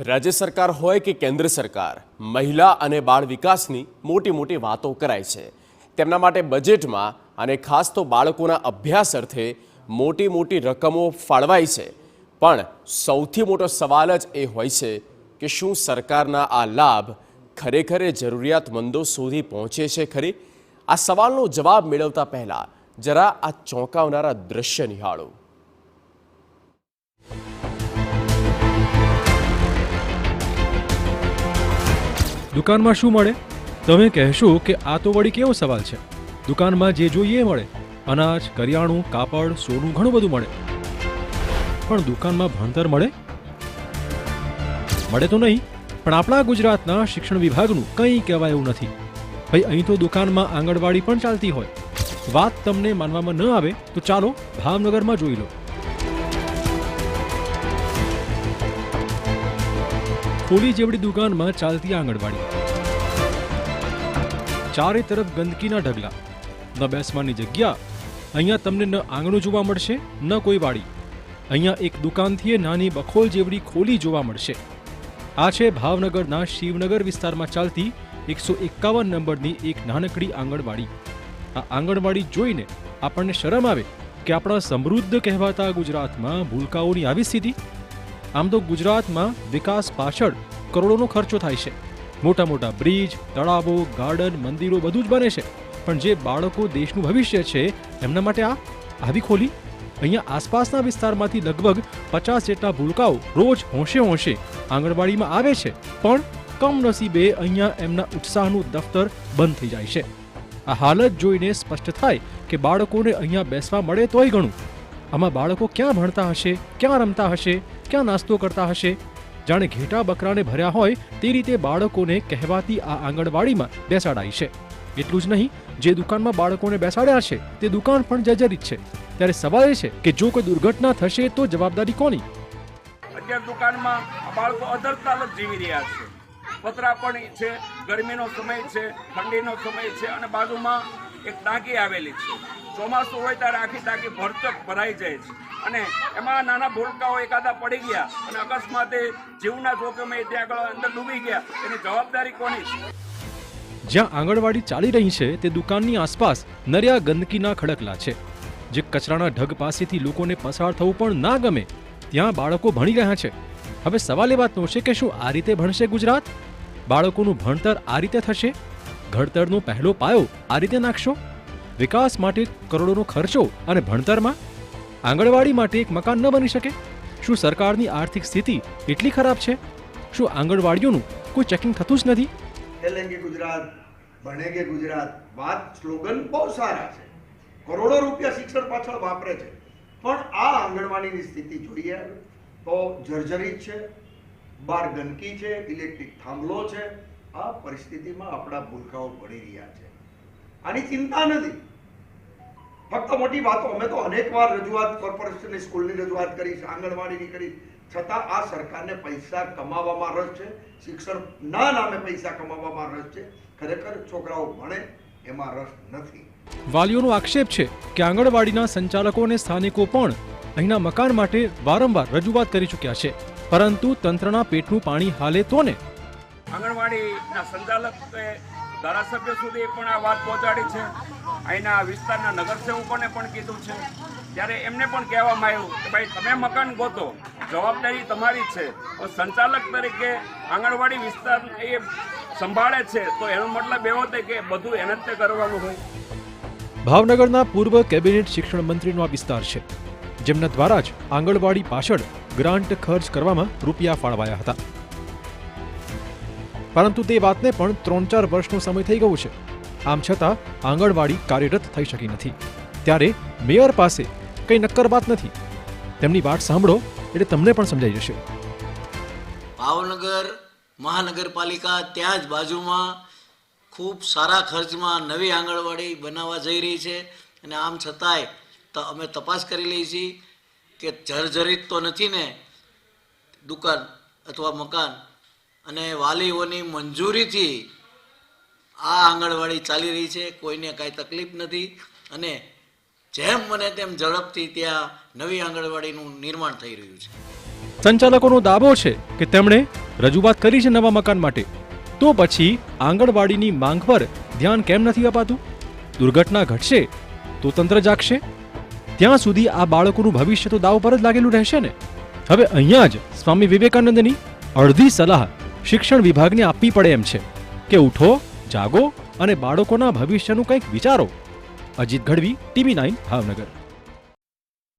રાજ્ય સરકાર હોય કે કેન્દ્ર સરકાર, મહિલા અને બાળ વિકાસની મોટી મોટી વાતો કરાય છે. તેમના માટે બજેટમાં અને ખાસ તો બાળકોના અભ્યાસ અર્થે મોટી મોટી રકમો ફાળવાય છે. પણ સૌથી મોટો સવાલ જ એ હોય છે કે શું સરકારના આ લાભ ખરેખર જરૂરિયાતમંદો સુધી પહોંચે છે ખરી? આ સવાલનો જવાબ મેળવતા પહેલા જરા આ ચોંકાવનારા દ્રશ્ય નિહાળો. દુકાનમાં શું મળે? તમે કહેશો કે આ તો વળી કેવો સવાલ છે. દુકાનમાં જે જોઈએ મળે, અનાજ, કરિયાણું, કાપડ, સોનું, ઘણું બધું મળે. પણ દુકાનમાં ભણતર મળે? મળે તો નહીં, પણ આપણા ગુજરાતના શિક્ષણ વિભાગનું કંઈ કહેવાય એવું નથી. ભાઈ, અહીં તો દુકાનમાં આંગણવાડી પણ ચાલતી હોય. વાત તમને માનવામાં ન આવે તો ચાલો ભાવનગરમાં જોઈ લો. ખોલી જેવડી દુકાનમાં ચાલતી આંગણવાડી. ચારે તરફ ગંદકીના ઢગલા, ન બેસવાની જગ્યા. અહીંયા તમને ન આંગણું જોવા મળશે, ન કોઈ વાડી. અહીંયા એક દુકાનથી નાની બખોલ જેવડી ખોલી જોવા મળશે. આ છે ભાવનગરના શિવનગર વિસ્તારમાં ચાલતી 151 નંબરની એક નાનકડી આંગણવાડી. આ આંગણવાડી જોઈને આપણને શરમ આવે કે આપણા સમૃદ્ધ કહેવાતા ગુજરાતમાં ભૂલકાઓની આવી સ્થિતિ. આમ તો ગુજરાતમાં વિકાસ પાછળ કરોડોનો ખર્ચો થાય છે. મોટા મોટા બ્રિજ, તળાવો, ગાર્ડન, મંદિરો બધું જ બને છે. પણ જે બાળકો દેશનું ભવિષ્ય છે એમના માટે આવી ખોલી. અહીંયા આસપાસના વિસ્તારમાંથી લગભગ 50 જેટલા ભૂલકાઓ રોજ હોંશે હોંશે આંગણવાડીમાં આવે છે. પણ કમનસીબે અહીંયા એમના ઉત્સાહનું દફતર બંધ થઈ જાય છે. આ હાલત જોઈને સ્પષ્ટ થાય કે બાળકોને અહીંયા બેસવા મળે તોય ઘણું. આમાં બાળકો ક્યાં ભણતા હશે, ક્યાં રમતા હશે, ક્યાં નાસ્તો કરતા હશે? જાણે ઘેટા બકરાને ભર્યા હોય તે રીતે બાળકોને કહેવાતી આ આંગણવાડીમાં બેસાડાઈ છે. એટલું જ નહીં, જે દુકાનમાં બાળકોને બેસાડ્યા છે તે દુકાન પણ જર્જરિત છે. ત્યારે સવાલ એ છે કે જો કોઈ દુર્ઘટના થશે તો જવાબદારી કોની? અત્યારે દુકાનમાં બાળકો અધરતા જ જીવી રહ્યા છે. પતરા પણ છે, ગરમીનો સમય છે, ઠંડીનો સમય છે અને બાજુમાં એક ટાંકી આવેલી છે. ચોમાસું હોય ત્યારે આખી ટાંકી ભરચક ભરાઈ જાય છે અને એમાં નાના ભૂલકાઓ એકાદા પડી ગયા અને અકસ્માતે જીવના જોખમે ત્યાં આગળ અંદર ડૂબી ગયા. એની જવાબદારી કોની છે? જ્યાં આંગણવાડી ચાલી રહી છે તે દુકાનની આસપાસ નર્યા ગંદકીના ખડકલા છે. જે કચરાના ઢગ પાસેથી લોકોને પસાર થવું પણ ના ગમે. ત્યાં બાળકો ભણી રહ્યા છે. હવે સવાલ એ વાતનો છે કે શું આ રીતે ભણશે ગુજરાત? બાળકોનું ભણતર આ રીતે થશે? ઘડતરનો પહેલો પાયો આ રીતે નાખશો? વિકાસ માટે કરોડોનો ખર્ચો અને ભણતરમાં? આંગણવાડી માટે એક મકાન ન બની શકે? શું સરકારની આર્થિક સ્થિતિ એટલી ખરાબ છે? શું આંગણવાડીઓનું કોઈ ચેકિંગ થતું જ નથી? ખેલેંગે ગુજરાત, ભણેગે ગુજરાત, વાત સ્લોગન બહુ સારા છે. કરોડો રૂપિયા શિક્ષણ પાછળ વાપરે છે. પણ આ આંગણવાડીની સ્થિતિ જોઈએ તો જર્જરિત છે. બહાર ગંદકી છે, ઇલેક્ટ્રિક થાંભલો છે. આ પરિસ્થિતિમાં આપણા ભૂલકાઓ પડી રહ્યા છે. આની ચિંતા નથી. ફક્ત મોટી વાતો. અમે તો અનેક વાર રજૂઆત કોર્પોરેશનની, સ્કૂલની રજૂઆત કરી, આંગણવાડીની કરી, છતાં આ સરકારને પૈસા કમાવામાં રસ છે. શિક્ષણના નામે પૈસા કમાવામાં રસ છે. ખરેખર છોકરાઓ ભણે એમાં રસ નથી. વાલીઓનો આક્ષેપ છે કે આંગણવાડીના સંચાલકો અને સ્થાનિકો પણ અહીંના મકાન માટે વારંવાર રજૂઆત કરી ચૂક્યા છે, પરંતુ તંત્રના પેટનું પાણી હાલે તો ને. આંગણવાડીના સંચાલકે ધારાસભ્ય સુધી પણ આ વાત પહોંચાડી છે. અહીંના વિસ્તારના નગરસેવકોને પણ કીધું છે. ત્યારે એમને પણ કહેવામાં આવ્યું કે ભાઈ તમે મકાન ગોતો, જવાબદારી તમારી છે. સંચાલક તરીકે આંગણવાડી વિસ્તાર એ સંભાળે છે તો એનો મતલબ એવો થાય કે બધું એને જ કરવાનું હોય. ભાવનગરના પૂર્વ કેબિનેટ શિક્ષણ મંત્રીનો આ વિસ્તાર છે, જેમના દ્વારા જ આંગણવાડી પાછળ ગ્રાન્ટ ખર્ચ કરવામાં રૂપિયા ફાળવાયા હતા. પરંતુ તે વાતને પણ 3-4 વર્ષનો સમય થઈ ગયો છે. આમ છતાં આંગણવાડી કાર્યરત થઈ શકી નથી. ત્યારે મેયર પાસે કંઈ નક્કર વાત નથી. તેમની વાત સાંભળો એટલે તમને પણ સમજાઈ જશે. ભાવનગર મહાનગરપાલિકા ત્યાં જ બાજુમાં ખૂબ સારા ખર્ચમાં નવી આંગણવાડી બનાવવા જઈ રહી છે. અને આમ છતાંય અમે તપાસ કરી લઈએ છીએ કે જર્જરિત તો નથી ને દુકાન અથવા મકાન, અને વાલીઓની મંજૂરીથી આ આંગણવાડી ચાલી રહી છે. કોઈને કાંઈ તકલીફ નથી અને જેમ બને તેમ ઝડપથી ત્યાં નવી આંગણવાડીનું નિર્માણ થઈ રહ્યું છે. સંચાલકોનો દાવો છે કે તેમણે રજૂઆત કરી છે નવા મકાન માટે, તો પછી આંગણવાડીની માંગ પર ધ્યાન કેમ નથી અપાતું? દુર્ઘટના ઘટશે તો તંત્ર જાગશે, ત્યાં સુધી આ બાળકોનું ભવિષ્ય તો દાવ પર જ લાગેલું રહેશે ને. હવે અહીંયા જ સ્વામી વિવેકાનંદની અડધી સલાહ શિક્ષણ વિભાગને આપવી પડે એમ છે કે ઉઠો, જાગો અને બાળકોના ભવિષ્યનું કંઈક વિચારો. અજીત ગઢવી, TV9 ભાવનગર.